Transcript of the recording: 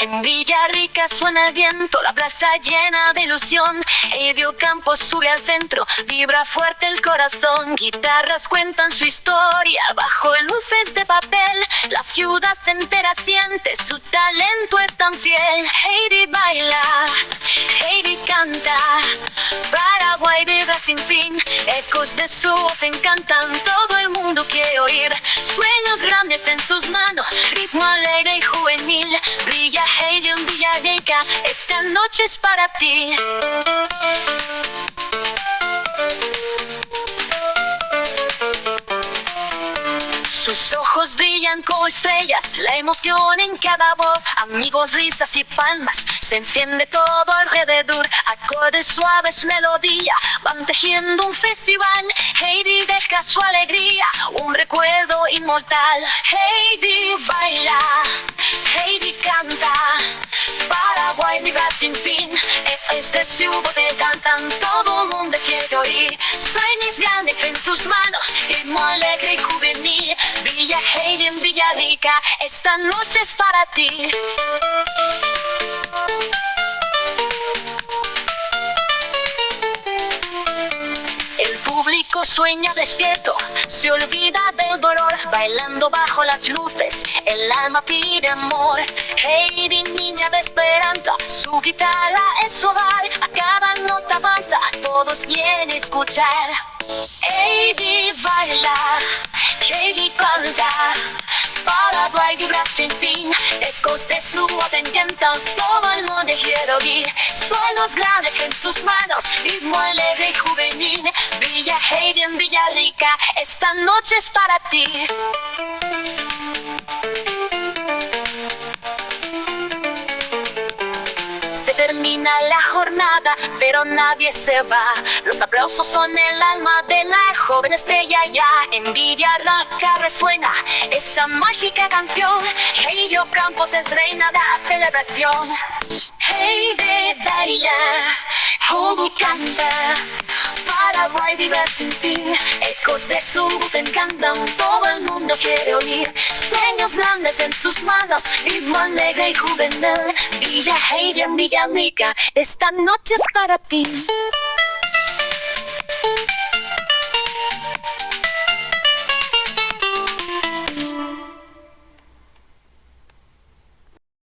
En Villarrica suena el viento, la plaza llena de ilusión. Edio Campos sube al centro, vibra fuerte el corazón. Guitarras cuentan su historia, bajo luces de papel. La ciudad entera siente, su talento es tan fiel. Heidi baila, Heidi canta, Paraguay vibra sin fin. Ecos de su voz encantan, todo el mundo quiere oír. Sueños grandes en sus manos, ritmo alegre y juvenil. Brilla Heidi en Villarrica, esta noche es para ti. Sus ojos brillan como estrellas, la emoción en cada voz. Amigos, risas y palmas, se enciende todo alrededor. Acordes suaves, melodía, van tejiendo un festival. Heidi deja su alegría, un recuerdo inmortal. Heidi baila, Heidi canta, Paraguay vibra sin fin. Es de su voz te cantan, todo el mundo quiere oír. Sueños grandes en sus manos, ritmo alegre y juvenil. Brilla Heidi en Villarrica, esta noche es para ti. El público sueña despierto, se olvida del dolor. Bailando bajo las luces, el alma pide amor. Heidi, niña de esperanza, su guitarra es su hogar. A cada nota avanza, todos quieren escuchar. Heidi baila, Heidi canta, Paraguay vibra sin fin. Ecos de su voz encantan, todo el mundo quiere oír. Sueños grandes en sus manos, ritmo alegre y juvenil. Brilla Heidi en Villarrica, esta noche es para ti. Termina la jornada, pero nadie se va. Los aplausos son el alma de la joven estrella ya. En Villarrica resuena esa mágica canción. Heidi Campos es reina de la celebración. Heidi baila, Heidi canta, Paraguay vibra sin fin. Ecos de su voz encantan, todo el mundo quiere oír. Sueños grandes en sus manos, ritmo alegre y juvenil. Brilla Heidi en Villarrica, esta noche es para ti.